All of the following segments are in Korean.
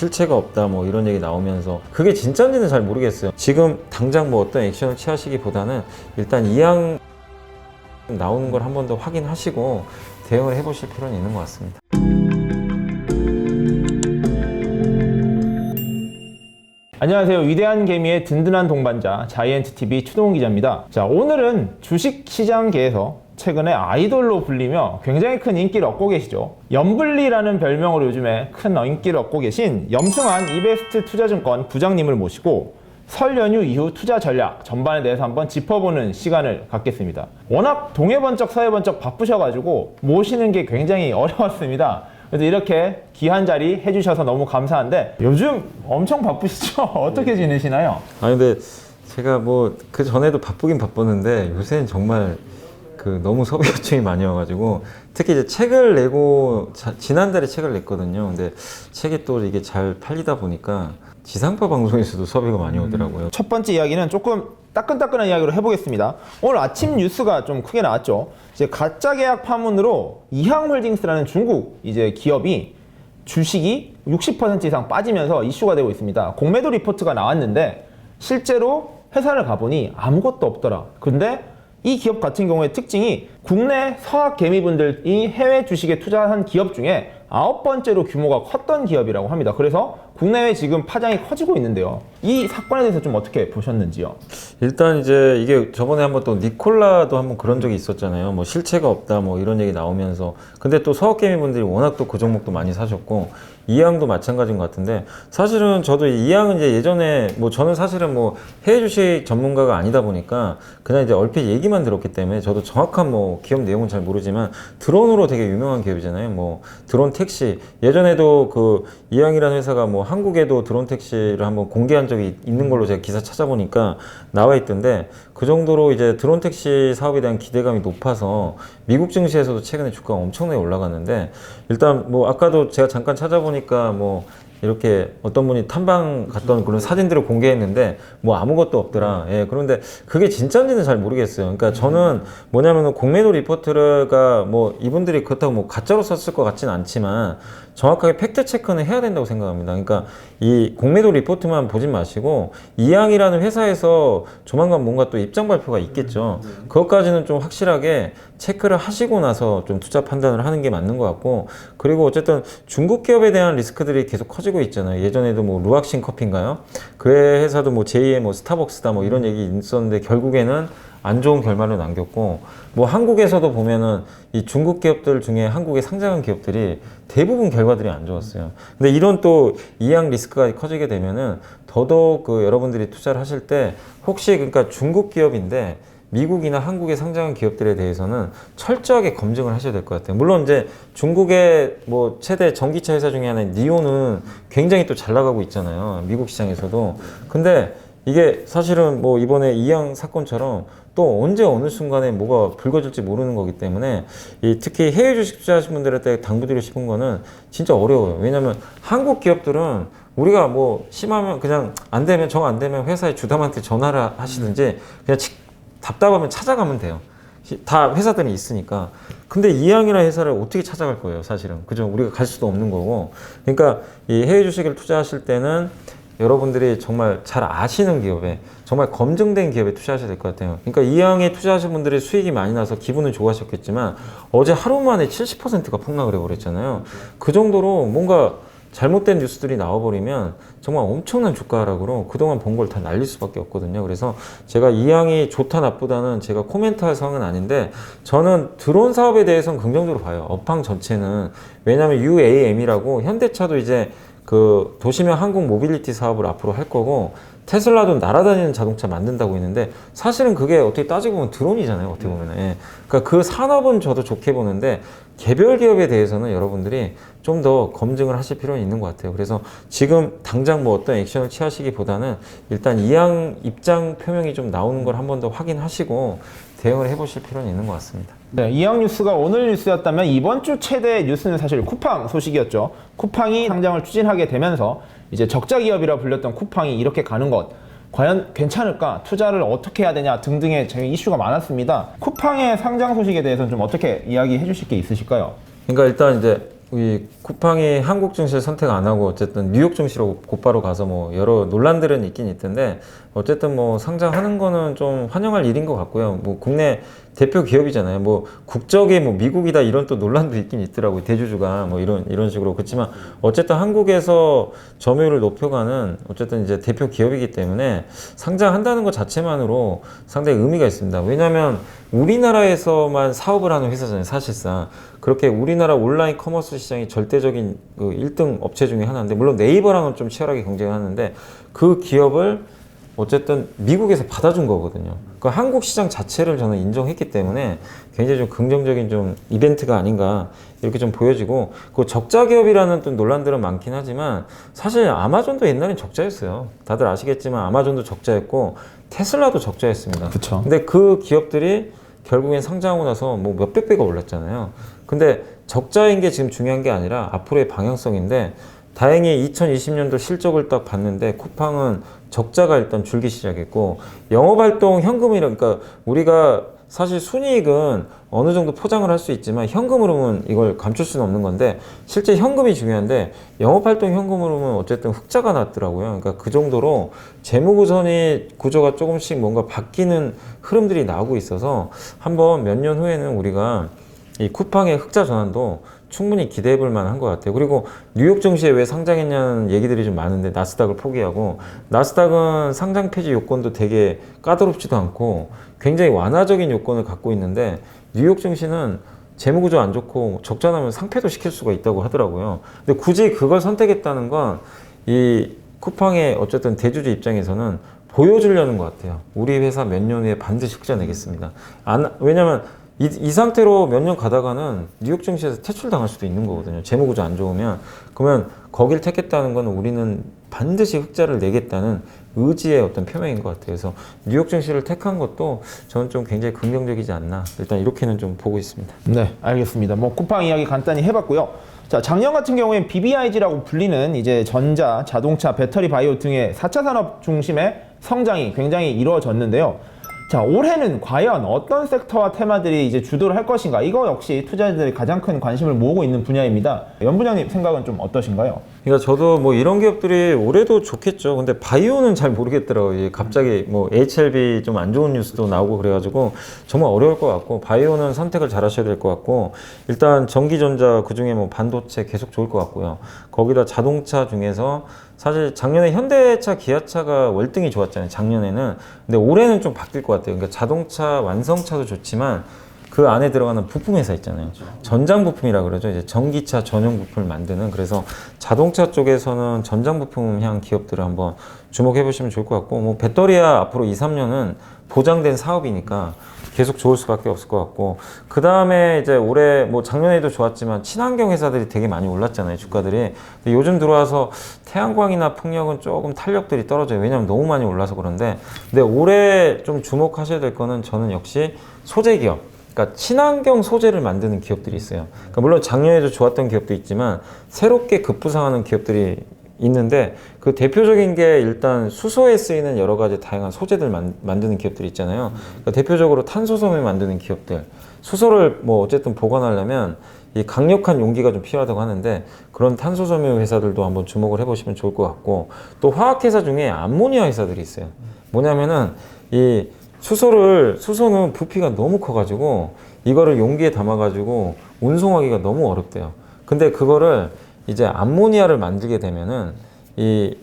실체가 없다 뭐 이런 얘기 나오면서 그게 진짜인지는 잘 모르겠어요. 지금 당장 뭐 어떤 액션을 취하시기보다는 일단 이양 나오는 걸 한 번 더 확인하시고 대응을 해보실 필요는 있는 것 같습니다. 안녕하세요. 위대한 개미의 든든한 동반자 자이언트TV 추동훈 기자입니다. 자, 오늘은 주식시장계에서 최근에 아이돌로 불리며 굉장히 큰 인기를 얻고 계시죠. 염블리라는 별명으로 요즘에 큰 인기를 얻고 계신 염승환 이베스트 투자증권 부장님을 모시고 설 연휴 이후 투자 전략 전반에 대해서 한번 짚어보는 시간을 갖겠습니다. 워낙 동해번쩍 서해번쩍 바쁘셔가지고 모시는 게 굉장히 어려웠습니다. 그래서 이렇게 귀한 자리 해주셔서 너무 감사한데 요즘 엄청 바쁘시죠? 어떻게 지내시나요? 아니 근데 제가 뭐 그 전에도 바쁘긴 바빴는데 요새는 정말 너무 섭외 요청이 많이 와가지고 특히 이제 책을 내고 지난달에 책을 냈거든요. 근데 책이 또 이게 잘 팔리다 보니까 지상파 방송에서도 섭외가 많이 오더라고요. 첫 번째 이야기는 조금 따끈따끈한 이야기로 해보겠습니다. 오늘 아침 뉴스가 좀 크게 나왔죠. 이제 가짜 계약 파문으로 이항홀딩스라는 중국 이제 기업이 주식이 60% 이상 빠지면서 이슈가 되고 있습니다. 공매도 리포트가 나왔는데 실제로 회사를 가보니 아무것도 없더라. 근데 이 기업 같은 경우의 특징이 국내 서학 개미분들이 해외 주식에 투자한 기업 중에 9번째로 규모가 컸던 기업이라고 합니다. 그래서 국내외 지금 파장이 커지고 있는데요. 이 사건에 대해서 좀 어떻게 보셨는지요? 일단 이제 이게 저번에 한번 또 니콜라도 한번 그런 적이 있었잖아요. 뭐 실체가 없다 뭐 이런 얘기 나오면서 근데 또 서학개미 분들이 워낙 또 그 종목도 많이 사셨고 이양도 마찬가지인 것 같은데 사실은 저도 이양은 이제 예전에 뭐 저는 사실은 뭐 해외 주식 전문가가 아니다 보니까 그냥 이제 얼핏 얘기만 들었기 때문에 저도 정확한 뭐 기업 내용은 잘 모르지만 드론으로 되게 유명한 기업이잖아요. 뭐 드론 택시 예전에도 그 이양이라는 회사가 뭐 한국에도 드론 택시를 한번 공개한 적이 있는 걸로 제가 기사 찾아보니까 나와 있던데 그 정도로 이제 드론 택시 사업에 대한 기대감이 높아서 미국 증시에서도 최근에 주가가 엄청나게 올라갔는데 일단 뭐 아까도 제가 잠깐 찾아보니까 뭐 이렇게 어떤 분이 탐방 갔던 그런 사진들을 공개했는데 뭐 아무것도 없더라. 예, 그런데 그게 진짜인지는 잘 모르겠어요. 그러니까 저는 뭐냐면은 공매도 리포트가 뭐 이분들이 그렇다고 뭐 가짜로 썼을 것 같지는 않지만 정확하게 팩트 체크는 해야 된다고 생각합니다. 그러니까 이 공매도 리포트만 보진 마시고 이양이라는 회사에서 조만간 뭔가 또 입장 발표가 있겠죠. 그것까지는 좀 확실하게 체크를 하시고 나서 좀 투자 판단을 하는 게 맞는 것 같고 그리고 어쨌든 중국 기업에 대한 리스크들이 계속 커지고 있잖아요. 예전에도 뭐 루악신 커피인가요? 그 회사도 뭐 제2의 뭐 스타벅스다 뭐 이런 얘기 있었는데 결국에는 안 좋은 결말을 남겼고 뭐 한국에서도 보면은 이 중국 기업들 중에 한국에 상장한 기업들이 대부분 결과들이 안 좋았어요. 근데 이런 또 이양 리스크가 커지게 되면은 더더욱 여러분들이 투자를 하실 때 혹시 그러니까 중국 기업인데 미국이나 한국에 상장한 기업들에 대해서는 철저하게 검증을 하셔야 될 것 같아요. 물론 이제 중국의 뭐 최대 전기차 회사 중에 하나인 니오는 굉장히 또 잘 나가고 있잖아요. 미국 시장에서도. 근데 이게 사실은 뭐 이번에 이양 사건처럼 또 언제 어느 순간에 뭐가 불거질지 모르는 거기 때문에 특히 해외 주식 투자하시는 분들한테 당부드리고 싶은 거는 진짜 어려워요. 왜냐면 한국 기업들은 우리가 뭐 심하면 그냥 안 되면 정 안 되면 회사의 주담한테 전화를 하시든지 그냥 답답하면 찾아가면 돼요. 다 회사들이 있으니까. 근데 이양이라는 회사를 어떻게 찾아갈 거예요, 사실은. 그죠? 우리가 갈 수도 없는 거고. 그러니까 이 해외 주식을 투자하실 때는 여러분들이 정말 잘 아시는 기업에 정말 검증된 기업에 투자하셔야 될 것 같아요. 그러니까 이양에 투자하신 분들이 수익이 많이 나서 기분은 좋아하셨겠지만 어제 하루 만에 70%가 폭락을 해버렸잖아요. 그 정도로 뭔가 잘못된 뉴스들이 나와버리면 정말 엄청난 주가 하락으로 그동안 번 걸 다 날릴 수밖에 없거든요. 그래서 제가 이양이 좋다 나쁘다는 제가 코멘트할 상황은 아닌데 저는 드론 사업에 대해서는 긍정적으로 봐요. 업황 전체는. 왜냐하면 UAM이라고 현대차도 이제 그 도시명 항공 모빌리티 사업을 앞으로 할 거고 테슬라도 날아다니는 자동차 만든다고 했는데 사실은 그게 어떻게 따지고 보면 드론이잖아요. 어떻게 보면. 예. 그러니까 그 산업은 저도 좋게 보는데 개별 기업에 대해서는 여러분들이 좀 더 검증을 하실 필요는 있는 것 같아요. 그래서 지금 당장 뭐 어떤 액션을 취하시기보다는 일단 이양 입장 표명이 좀 나오는 걸 한 번 더 확인하시고 대응을 해보실 필요는 있는 것 같습니다. 네, 이양 뉴스가 오늘 뉴스였다면 이번 주 최대 뉴스는 사실 쿠팡 소식이었죠. 쿠팡이 상장을 추진하게 되면서 이제 적자 기업이라 불렸던 쿠팡이 이렇게 가는 것 과연 괜찮을까? 투자를 어떻게 해야 되냐 등등의 이슈가 많았습니다. 쿠팡의 상장 소식에 대해서는 좀 어떻게 이야기해 주실 게 있으실까요? 그러니까 일단 이제 이 쿠팡이 한국 증시를 선택 안 하고 어쨌든 뉴욕 증시로 곧바로 가서 뭐 여러 논란들은 있긴 있던데 어쨌든 뭐 상장하는 거는 좀 환영할 일인 것 같고요. 뭐 국내 대표 기업이잖아요. 뭐 국적이 뭐 미국이다 이런 또 논란도 있긴 있더라고요. 대주주가 뭐 이런 식으로. 그렇지만 어쨌든 한국에서 점유율을 높여가는 어쨌든 이제 대표 기업이기 때문에 상장한다는 것 자체만으로 상당히 의미가 있습니다. 왜냐하면 우리나라에서만 사업을 하는 회사잖아요. 사실상 그렇게 우리나라 온라인 커머스 시장이 절대적인 그 1등 업체 중에 하나인데 물론 네이버랑은 좀 치열하게 경쟁을 하는데 그 기업을 어쨌든 미국에서 받아준 거거든요. 그 한국 시장 자체를 저는 인정했기 때문에 굉장히 좀 긍정적인 좀 이벤트가 아닌가 이렇게 좀 보여지고 그 적자 기업이라는 또 논란들은 많긴 하지만 사실 아마존도 옛날엔 적자였어요. 다들 아시겠지만 아마존도 적자였고 테슬라도 적자였습니다. 그쵸. 근데 그 기업들이 결국엔 상장하고 나서 뭐 몇백 배가 올랐잖아요. 근데 적자인 게 지금 중요한 게 아니라 앞으로의 방향성인데 다행히 2020년도 실적을 딱 봤는데 쿠팡은 적자가 일단 줄기 시작했고 영업활동 현금이라 그러니까 우리가 사실 순이익은 어느 정도 포장을 할 수 있지만 현금 흐름은 이걸 감출 수는 없는 건데 실제 현금이 중요한데 영업활동 현금 흐름은 어쨌든 흑자가 났더라고요. 그러니까 그 정도로 재무구성이 구조가 조금씩 뭔가 바뀌는 흐름들이 나오고 있어서 한번 몇 년 후에는 우리가 이 쿠팡의 흑자 전환도 충분히 기대해 볼 만한 것 같아요. 그리고 뉴욕 증시에 왜 상장했냐는 얘기들이 좀 많은데 나스닥을 포기하고 나스닥은 상장 폐지 요건도 되게 까다롭지도 않고 굉장히 완화적인 요건을 갖고 있는데 뉴욕 증시는 재무구조 안 좋고 적자 나면 상폐도 시킬 수가 있다고 하더라고요. 근데 굳이 그걸 선택했다는 건 이 쿠팡의 어쨌든 대주주 입장에서는 보여주려는 것 같아요. 우리 회사 몇 년 후에 반드시 흑자 내겠습니다. 왜냐면 이 상태로 몇 년 가다가는 뉴욕 증시에서 퇴출당할 수도 있는 거거든요. 재무구조 안 좋으면. 그러면 거길 택했다는 건 우리는 반드시 흑자를 내겠다는 의지의 어떤 표명인 것 같아요. 그래서 뉴욕 증시를 택한 것도 저는 좀 굉장히 긍정적이지 않나. 일단 이렇게는 좀 보고 있습니다. 네, 알겠습니다. 뭐 쿠팡 이야기 간단히 해봤고요. 자, 작년 같은 경우엔 BBIG라고 불리는 이제 전자, 자동차, 배터리, 바이오 등의 4차 산업 중심의 성장이 굉장히 이루어졌는데요. 자, 올해는 과연 어떤 섹터와 테마들이 이제 주도를 할 것인가? 이거 역시 투자자들이 가장 큰 관심을 모으고 있는 분야입니다. 연 부장님 생각은 좀 어떠신가요? 그러니까 저도 뭐 이런 기업들이 올해도 좋겠죠. 근데 바이오는 잘 모르겠더라고요. 이게 갑자기 뭐 HLB 좀 안 좋은 뉴스도 나오고 그래가지고 정말 어려울 것 같고 바이오는 선택을 잘 하셔야 될 것 같고 일단 전기전자 그중에 뭐 반도체 계속 좋을 것 같고요. 거기다 자동차 중에서 사실 작년에 현대차, 기아차가 월등히 좋았잖아요. 작년에는. 근데 올해는 좀 바뀔 것 같아요. 그러니까 자동차 완성차도 좋지만 그 안에 들어가는 부품 회사 있잖아요. 전장 부품이라 그러죠. 이제 전기차 전용 부품을 만드는. 그래서 자동차 쪽에서는 전장 부품 향 기업들을 한번 주목해 보시면 좋을 것 같고, 뭐 배터리야 앞으로 2, 3년은 보장된 사업이니까 계속 좋을 수밖에 없을 것 같고, 그 다음에 이제 올해 뭐 작년에도 좋았지만 친환경 회사들이 되게 많이 올랐잖아요, 주가들이. 근데 요즘 들어와서 태양광이나 풍력은 조금 탄력들이 떨어져요. 왜냐하면 너무 많이 올라서 그런데. 근데 올해 좀 주목하셔야 될 거는 저는 역시 소재 기업. 그러니까 친환경 소재를 만드는 기업들이 있어요. 그러니까 물론 작년에도 좋았던 기업도 있지만 새롭게 급부상하는 기업들이 있는데 그 대표적인 게 일단 수소에 쓰이는 여러 가지 다양한 소재들 만드는 기업들이 있잖아요. 그러니까 대표적으로 탄소섬유 만드는 기업들. 수소를 뭐 어쨌든 보관하려면 이 강력한 용기가 좀 필요하다고 하는데 그런 탄소섬유 회사들도 한번 주목을 해보시면 좋을 것 같고 또 화학회사 중에 암모니아 회사들이 있어요. 뭐냐면은 이 수소는 부피가 너무 커가지고 이거를 용기에 담아가지고 운송하기가 너무 어렵대요. 근데 그거를 이제 암모니아를 만들게 되면은 이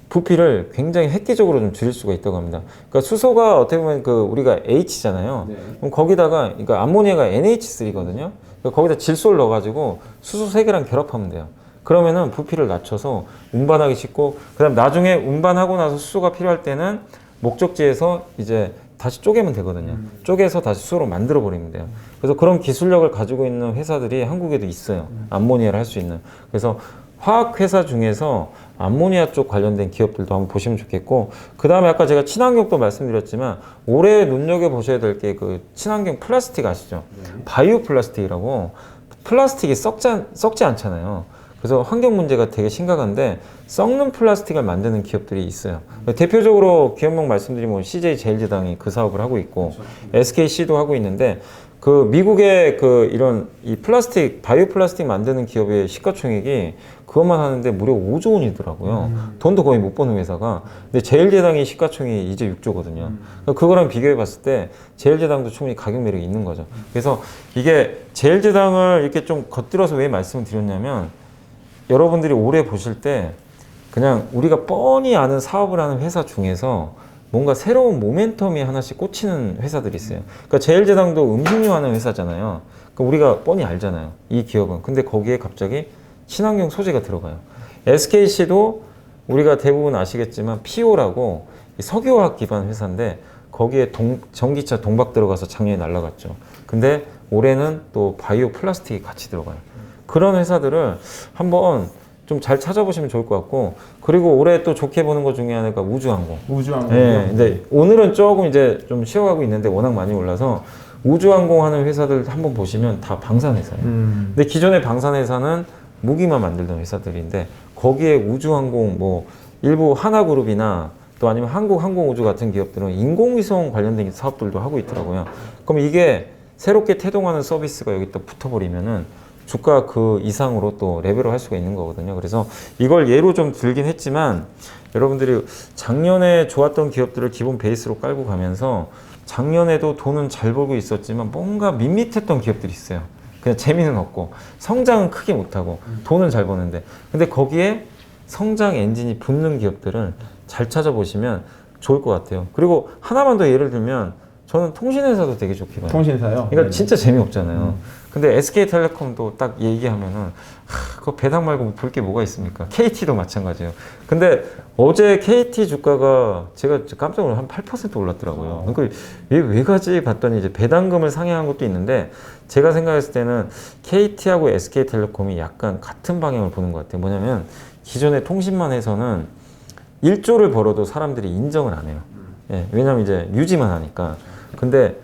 부피를 굉장히 획기적으로 좀 줄일 수가 있다고 합니다. 그러니까 수소가 어떻게 보면 그 우리가 H잖아요. 네. 그럼 거기다가 그러니까 암모니아가 NH3거든요. 그러니까 거기다 질소를 넣어가지고 수소 3개랑 결합하면 돼요. 그러면은 부피를 낮춰서 운반하기 쉽고 그다음 나중에 운반하고 나서 수소가 필요할 때는 목적지에서 이제 다시 쪼개면 되거든요. 쪼개서 다시 수소로 만들어 버리면 돼요. 그래서 그런 기술력을 가지고 있는 회사들이 한국에도 있어요. 암모니아를 할 수 있는. 그래서 화학 회사 중에서 암모니아 쪽 관련된 기업들도 한번 보시면 좋겠고, 그 다음에 아까 제가 친환경도 말씀드렸지만 올해 눈여겨 보셔야 될 게 그 친환경 플라스틱 아시죠? 바이오 플라스틱이라고. 플라스틱이 썩지 않잖아요. 그래서 환경 문제가 되게 심각한데 썩는 플라스틱을 만드는 기업들이 있어요. 대표적으로 기업명 말씀드리면 CJ 제일제당이 그 사업을 하고 있고 SKC도 하고 있는데 그 미국의 그 이런 이 플라스틱, 바이오 플라스틱 만드는 기업의 시가총액이 그것만 하는데 무려 5조 원이더라고요. 돈도 거의 못 버는 회사가. 근데 제일제당이 시가총액이 이제 6조거든요. 그거랑 비교해 봤을 때 제일제당도 충분히 가격 매력이 있는 거죠. 그래서 이게 제일제당을 이렇게 좀 겉들어서 왜 말씀을 드렸냐면 여러분들이 올해 보실 때 그냥 우리가 뻔히 아는 사업을 하는 회사 중에서 뭔가 새로운 모멘텀이 하나씩 꽂히는 회사들이 있어요. 그러니까 제일제당도 음식료 하는 회사잖아요. 그러니까 우리가 뻔히 알잖아요. 이 기업은. 근데 거기에 갑자기 친환경 소재가 들어가요. SKC도 우리가 대부분 아시겠지만 PO라고 석유화학 기반 회사인데 거기에 전기차 동박 들어가서 작년에 날라갔죠. 근데 올해는 또 바이오 플라스틱이 같이 들어가요. 그런 회사들을 한번 좀 잘 찾아보시면 좋을 것 같고, 그리고 올해 또 좋게 보는 것 중에 하나가 우주항공. 우주항공. 네, 근데 오늘은 조금 이제 좀 쉬어가고 있는데 워낙 많이 올라서 우주항공 하는 회사들 한번 보시면 다 방산회사예요. 근데 기존의 방산회사는 무기만 만들던 회사들인데 거기에 우주항공 뭐 일부 하나그룹이나 또 아니면 한국항공우주 같은 기업들은 인공위성 관련된 사업들도 하고 있더라고요. 그럼 이게 새롭게 태동하는 서비스가 여기 또 붙어버리면은 주가 그 이상으로 또 레벨을 할 수가 있는 거거든요. 그래서 이걸 예로 좀 들긴 했지만 여러분들이 작년에 좋았던 기업들을 기본 베이스로 깔고 가면서 작년에도 돈은 잘 벌고 있었지만 뭔가 밋밋했던 기업들이 있어요. 그냥 재미는 없고 성장은 크게 못하고 돈은 잘 버는데, 근데 거기에 성장 엔진이 붙는 기업들을 잘 찾아보시면 좋을 것 같아요. 그리고 하나만 더 예를 들면 저는 통신회사도 되게 좋게 봐요. 통신사요? 그러니까 진짜 재미없잖아요. 근데 SK텔레콤도 딱 얘기하면은 그거 배당 말고 볼 게 뭐가 있습니까? KT도 마찬가지예요. 근데 어제 KT 주가가 제가 깜짝 놀라 한 8% 올랐더라고요. 그러니까 왜 가지 봤더니 이제 배당금을 상회한 것도 있는데 제가 생각했을 때는 KT하고 SK텔레콤이 약간 같은 방향을 보는 것 같아요. 뭐냐면 기존의 통신만 해서는 1조를 벌어도 사람들이 인정을 안 해요. 예, 왜냐면 이제 유지만 하니까. 근데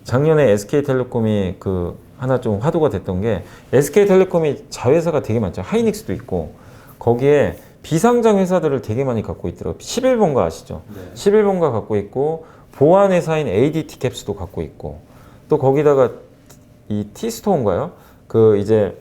작년에 SK텔레콤이 그 하나 좀 화두가 됐던 게 SK텔레콤이 자회사가 되게 많죠. 하이닉스도 있고 거기에 비상장 회사들을 되게 많이 갖고 있더라고요. 11번가 아시죠? 네. 11번가 갖고 있고 보안 회사인 ADT캡스도 갖고 있고 또 거기다가 이 T스토어인가요? 그 이제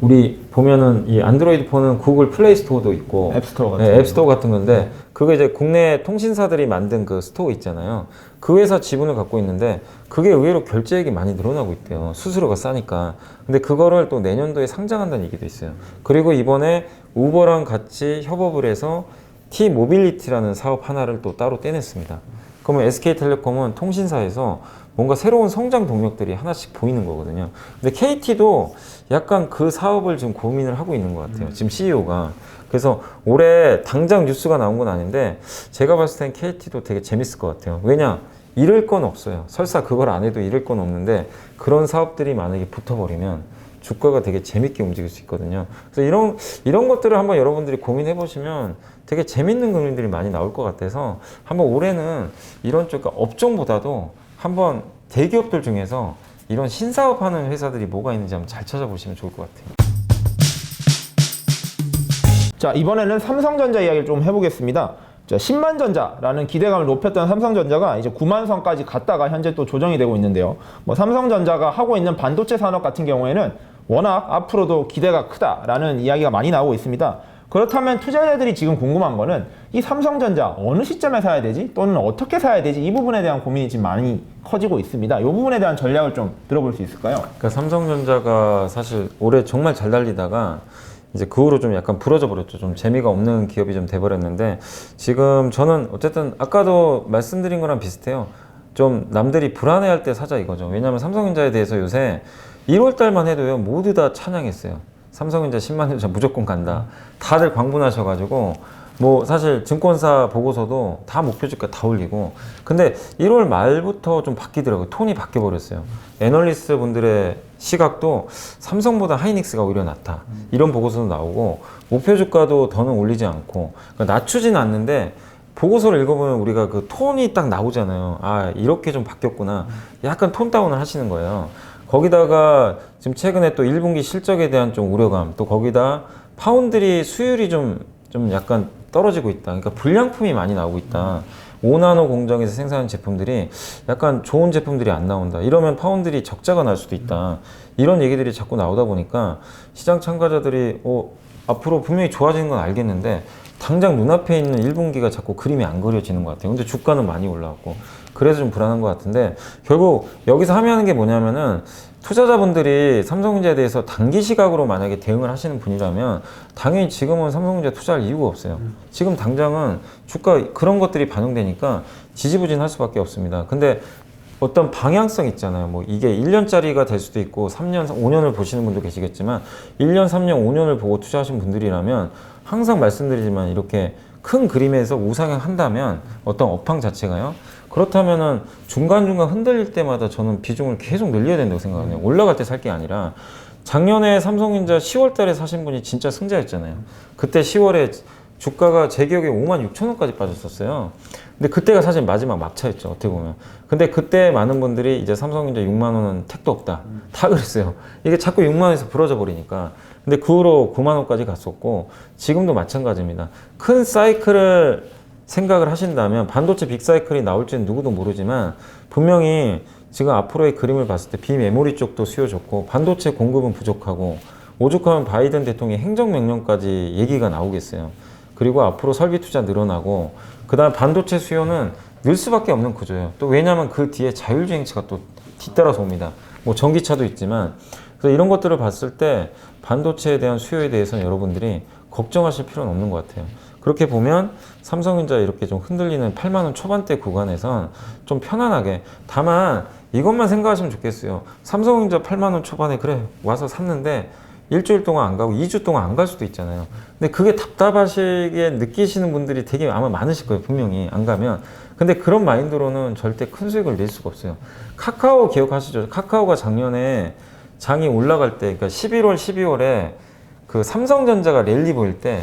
우리 보면은 이 안드로이드 폰은 구글 플레이 스토어도 있고 앱스토어 같은 네, 앱스토어 같은 건데 그거 이제 국내 통신사들이 만든 그 스토어 있잖아요. 그 회사 지분을 갖고 있는데 그게 의외로 결제액이 많이 늘어나고 있대요. 수수료가 싸니까. 근데 그거를 또 내년도에 상장한다는 얘기도 있어요. 그리고 이번에 우버랑 같이 협업을 해서 T-모빌리티라는 사업 하나를 또 따로 떼냈습니다. 그러면 SK텔레콤은 통신사에서 뭔가 새로운 성장 동력들이 하나씩 보이는 거거든요. 근데 KT도 약간 그 사업을 지금 고민을 하고 있는 것 같아요. 지금 CEO가. 그래서 올해 당장 뉴스가 나온 건 아닌데 제가 봤을 땐 KT도 되게 재밌을 것 같아요. 왜냐? 잃을 건 없어요. 설사 그걸 안 해도 잃을 건 없는데 그런 사업들이 만약에 붙어버리면 주가가 되게 재밌게 움직일 수 있거든요. 그래서 이런 것들을 한번 여러분들이 고민해 보시면 되게 재밌는 금융들이 많이 나올 것 같아서 한번 올해는 이런 쪽 업종보다도 한번 대기업들 중에서 이런 신사업 하는 회사들이 뭐가 있는지 한번 잘 찾아보시면 좋을 것 같아요. 자, 이번에는 삼성전자 이야기를 좀 해보겠습니다. 자, 10만전자라는 기대감을 높였던 삼성전자가 이제 9만선까지 갔다가 현재 또 조정이 되고 있는데요. 뭐 삼성전자가 하고 있는 반도체 산업 같은 경우에는 워낙 앞으로도 기대가 크다라는 이야기가 많이 나오고 있습니다. 그렇다면 투자자들이 지금 궁금한 거는 이 삼성전자 어느 시점에 사야 되지? 또는 어떻게 사야 되지? 이 부분에 대한 고민이 지금 많이 커지고 있습니다. 이 부분에 대한 전략을 좀 들어볼 수 있을까요? 그러니까 삼성전자가 사실 올해 정말 잘 달리다가 이제 그 후로 좀 약간 부러져 버렸죠. 좀 재미가 없는 기업이 좀 돼버렸는데 지금 저는 어쨌든 아까도 말씀드린 거랑 비슷해요. 좀 남들이 불안해할 때 사자 이거죠. 왜냐하면 삼성전자에 대해서 요새 1월 달만 해도요 모두 다 찬양했어요. 삼성전자 10만전자 무조건 간다. 다들 광분하셔가지고 뭐 사실 증권사 보고서도 다 목표 주가 다 올리고, 근데 1월 말부터 좀 바뀌더라고요. 톤이 바뀌어 버렸어요. 애널리스트 분들의 시각도 삼성보다 하이닉스가 오히려 낫다 이런 보고서도 나오고 목표 주가도 더는 올리지 않고, 그러니까 낮추지는 않는데 보고서를 읽어보면 우리가 그 톤이 딱 나오잖아요. 아 이렇게 좀 바뀌었구나. 약간 톤 다운을 하시는 거예요. 거기다가 지금 최근에 또 1분기 실적에 대한 좀 우려감, 또 거기다 파운드리 수율이 좀 좀 약간 떨어지고 있다. 그러니까 불량품이 많이 나오고 있다. 5나노 공정에서 생산한 제품들이 약간 좋은 제품들이 안 나온다. 이러면 파운드리 적자가 날 수도 있다. 이런 얘기들이 자꾸 나오다 보니까 시장 참가자들이 앞으로 분명히 좋아지는 건 알겠는데 당장 눈앞에 있는 1분기가 자꾸 그림이 안 그려지는 것 같아요. 근데 주가는 많이 올라왔고 그래서 좀 불안한 것 같은데 결국 여기서 함의하는 게 뭐냐면은 투자자분들이 삼성전자에 대해서 단기 시각으로 만약에 대응을 하시는 분이라면 당연히 지금은 삼성전자 투자할 이유가 없어요. 지금 당장은 주가 그런 것들이 반영되니까 지지부진할 수밖에 없습니다. 근데 어떤 방향성 있잖아요. 뭐 이게 1년짜리가 될 수도 있고 3년, 5년을 보시는 분도 계시겠지만 1년, 3년, 5년을 보고 투자하신 분들이라면 항상 말씀드리지만 이렇게 큰 그림에서 우상향 한다면 어떤 업황 자체가요. 그렇다면은 중간중간 흔들릴 때마다 저는 비중을 계속 늘려야 된다고 생각해요. 올라갈 때 살 게 아니라 작년에 삼성전자 10월 달에 사신 분이 진짜 승자였잖아요. 그때 10월에 주가가 제 기억에 5만 6천 원까지 빠졌었어요. 근데 그때가 사실 마지막 막차였죠. 어떻게 보면. 근데 그때 많은 분들이 이제 삼성전자 6만 원은 택도 없다. 다 그랬어요. 이게 자꾸 6만 원에서 부러져 버리니까. 근데 그 후로 9만 원까지 갔었고 지금도 마찬가지입니다. 큰 사이클을 생각을 하신다면 반도체 빅사이클이 나올지는 누구도 모르지만 분명히 지금 앞으로의 그림을 봤을 때 비메모리 쪽도 수요 좋고 반도체 공급은 부족하고 오죽하면 바이든 대통령의 행정명령까지 얘기가 나오겠어요. 그리고 앞으로 설비 투자 늘어나고 그 다음 반도체 수요는 늘 수밖에 없는 구조예요. 또 왜냐하면 그 뒤에 자율주행차가 또 뒤따라서 옵니다. 뭐 전기차도 있지만 그래서 이런 것들을 봤을 때 반도체에 대한 수요에 대해서는 여러분들이 걱정하실 필요는 없는 것 같아요. 그렇게 보면 삼성전자 이렇게 좀 흔들리는 8만 원 초반대 구간에선 좀 편안하게 다만 이것만 생각하시면 좋겠어요. 삼성전자 8만 원 초반에 그래 와서 샀는데 일주일 동안 안 가고 2주 동안 안 갈 수도 있잖아요. 근데 그게 답답하시게 느끼시는 분들이 되게 아마 많으실 거예요. 분명히 안 가면. 근데 그런 마인드로는 절대 큰 수익을 낼 수가 없어요. 카카오 기억하시죠? 카카오가 작년에 장이 올라갈 때 그러니까 11월 12월에 그 삼성전자가 랠리 보일 때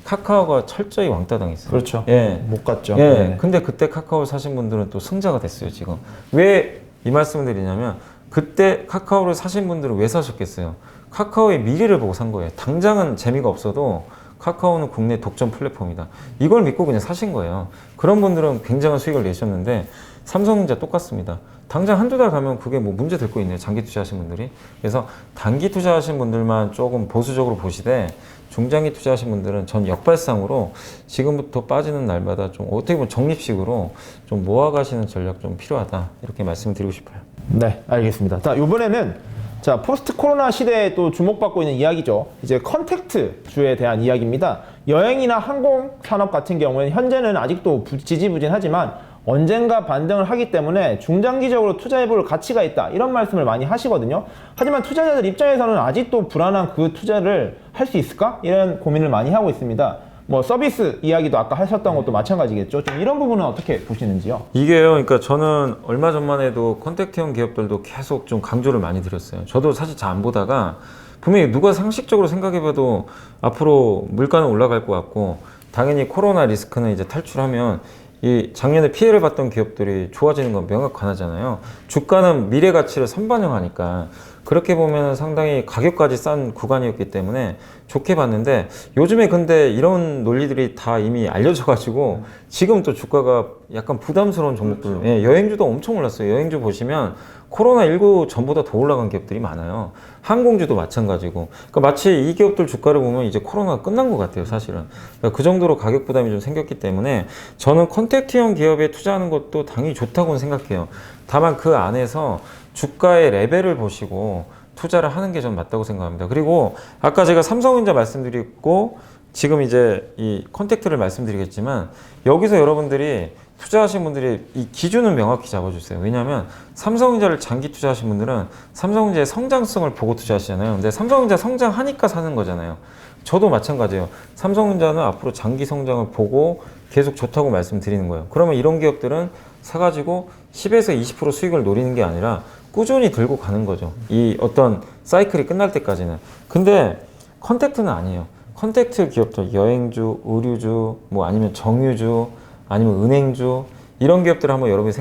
카카오가 철저히 왕따 당했어요. 그렇죠. 예. 못 갔죠. 예. 네. 근데 그때 카카오 사신 분들은 또 승자가 됐어요, 지금. 왜 이 말씀을 드리냐면 그때 카카오를 사신 분들은 왜 사셨겠어요? 카카오의 미래를 보고 산 거예요. 당장은 재미가 없어도 카카오는 국내 독점 플랫폼이다. 이걸 믿고 그냥 사신 거예요. 그런 분들은 굉장한 수익을 내셨는데 삼성전자 똑같습니다. 당장 한두 달 가면 그게 뭐 문제 될 거 있네요. 장기 투자하신 분들이. 그래서 단기 투자하신 분들만 조금 보수적으로 보시되 중장기 투자하신 분들은 전 역발상으로 지금부터 빠지는 날마다 좀 어떻게 보면 적립식으로 좀 모아가시는 전략 좀 필요하다. 이렇게 말씀드리고 싶어요. 네, 알겠습니다. 자, 이번에는 자, 포스트 코로나 시대에 또 주목받고 있는 이야기죠. 이제 컨택트주에 대한 이야기입니다. 여행이나 항공 산업 같은 경우에는 현재는 아직도 지지부진하지만 언젠가 반등을 하기 때문에 중장기적으로 투자해볼 가치가 있다. 이런 말씀을 많이 하시거든요. 하지만 투자자들 입장에서는 아직도 불안한 그 투자를 할 수 있을까? 이런 고민을 많이 하고 있습니다. 뭐 서비스 이야기도 아까 하셨던 것도 마찬가지겠죠. 좀 이런 부분은 어떻게 보시는지요? 이게요, 그러니까 저는 얼마 전만 해도 컨택트형 기업들도 계속 좀 강조를 많이 드렸어요. 저도 사실 잘 안 보다가 분명히 누가 상식적으로 생각해봐도 앞으로 물가는 올라갈 것 같고 당연히 코로나 리스크는 이제 탈출하면 이 작년에 피해를 봤던 기업들이 좋아지는 건 명확하잖아요. 주가는 미래 가치를 선반영하니까 그렇게 보면 상당히 가격까지 싼 구간이었기 때문에 좋게 봤는데 요즘에 근데 이런 논리들이 다 이미 알려져 가지고 지금 또 주가가 약간 부담스러운 종목들, 예, 여행주도 엄청 올랐어요. 여행주 보시면 코로나19 전보다 더 올라간 기업들이 많아요. 항공주도 마찬가지고. 그러니까 마치 이 기업들 주가를 보면 이제 코로나가 끝난 것 같아요, 사실은. 그러니까 그 정도로 가격 부담이 좀 생겼기 때문에 저는 컨택트형 기업에 투자하는 것도 당연히 좋다고는 생각해요. 다만 그 안에서 주가의 레벨을 보시고 투자를 하는 게 전 맞다고 생각합니다. 그리고 아까 제가 삼성전자 말씀드렸고 지금 이제 이 컨택트를 말씀드리겠지만 여기서 여러분들이 투자하신 분들이 이 기준은 명확히 잡아주세요. 왜냐하면 삼성전자를 장기 투자하신 분들은 삼성전자의 성장성을 보고 투자하시잖아요. 근데 삼성전자 성장하니까 사는 거잖아요. 저도 마찬가지예요. 삼성전자는 앞으로 장기 성장을 보고 계속 좋다고 말씀드리는 거예요. 그러면 이런 기업들은 사가지고 10에서 20% 수익을 노리는 게 아니라 꾸준히 들고 가는 거죠. 이 어떤 사이클이 끝날 때까지는. 근데 컨택트는 아니에요. 컨택트 기업들, 여행주, 의류주, 뭐 아니면 정유주, 아니면 은행주, 이런 기업들을 한번 여러분이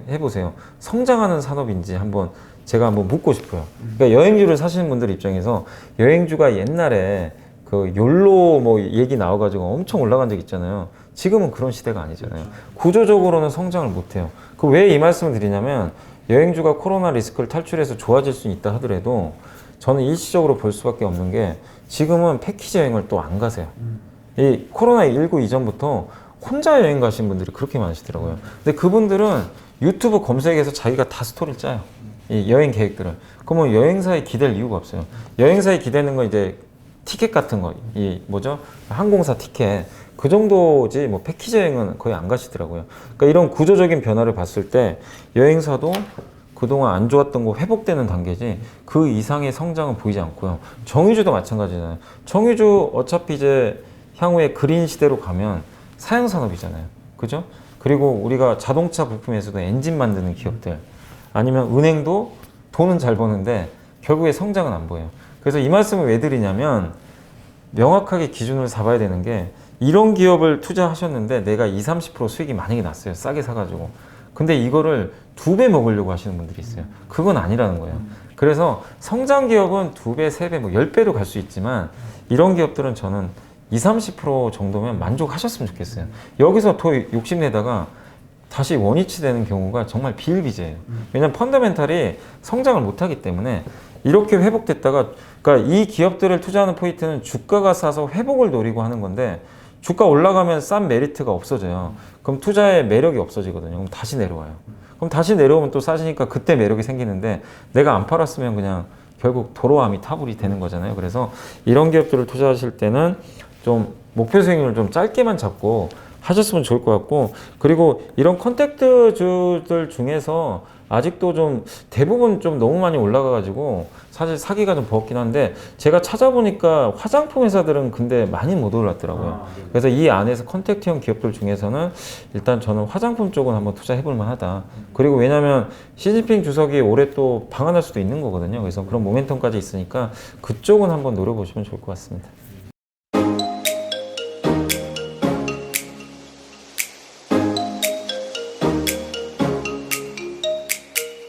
해보세요. 성장하는 산업인지 제가 한번 묻고 싶어요. 그러니까 여행주를 사시는 분들 입장에서 여행주가 옛날에 그 욜로 뭐 얘기 나와가지고 엄청 올라간 적 있잖아요. 지금은 그런 시대가 아니잖아요. 구조적으로는 성장을 못해요. 그 왜 이 말씀을 드리냐면 여행주가 코로나 리스크를 탈출해서 좋아질 수 있다 하더라도 저는 일시적으로 볼 수밖에 없는 게 지금은 패키지 여행을 또 안 가세요. 이 코로나19 이전부터 혼자 여행 가신 분들이 그렇게 많으시더라고요. 근데 그분들은 유튜브 검색해서 자기가 다 스토리를 짜요. 이 여행 계획들을. 그러면 여행사에 기댈 이유가 없어요. 여행사에 기대는 건 이제 티켓 같은 거, 이 뭐죠? 항공사 티켓. 그 정도지 뭐 패키지 여행은 거의 안 가시더라고요. 그러니까 이런 구조적인 변화를 봤을 때 여행사도 그동안 안 좋았던 거 회복되는 단계지 그 이상의 성장은 보이지 않고요. 정유주도 마찬가지잖아요. 정유주 어차피 이제 향후에 그린 시대로 가면 사양 산업이잖아요. 그죠? 그리고 우리가 자동차 부품에서도 엔진 만드는 기업들 아니면 은행도 돈은 잘 버는데 결국에 성장은 안 보여요. 그래서 이 말씀을 왜 드리냐면 명확하게 기준을 잡아야 되는 게 이런 기업을 투자하셨는데 내가 20-30% 수익이 만약에 났어요. 싸게 사가지고. 근데 이거를 2배 먹으려고 하시는 분들이 있어요. 그건 아니라는 거예요. 그래서 성장 기업은 2배, 3배, 뭐 10배도 갈 수 있지만 이런 기업들은 저는 20-30% 정도면 만족하셨으면 좋겠어요. 여기서 더 욕심내다가 다시 원위치 되는 경우가 정말 비일비재해요. 왜냐하면 펀더멘탈이 성장을 못하기 때문에 이렇게 회복됐다가 그러니까 이 기업들을 투자하는 포인트는 주가가 싸서 회복을 노리고 하는 건데 주가 올라가면 싼 메리트가 없어져요. 그럼 투자의 매력이 없어지거든요. 그럼 다시 내려와요. 그럼 다시 내려오면 또 싸지니까 그때 매력이 생기는데 내가 안 팔았으면 그냥 결국 도로함이 타불이 되는 거잖아요. 그래서 이런 기업들을 투자하실 때는 좀 목표 수익률을 좀 짧게만 잡고 하셨으면 좋을 것 같고 그리고 이런 컨택트주들 중에서 아직도 좀 대부분 좀 너무 많이 올라가가지고 사실 사기가 좀 버겁긴 한데 제가 찾아보니까 화장품 회사들은 근데 많이 못 올랐더라고요. 그래서 이 안에서 컨택트형 기업들 중에서는 일단 저는 화장품 쪽은 한번 투자해볼 만하다. 그리고 왜냐면 시진핑 주석이 올해 또 방한할 수도 있는 거거든요. 그래서 그런 모멘텀까지 있으니까 그쪽은 한번 노려보시면 좋을 것 같습니다.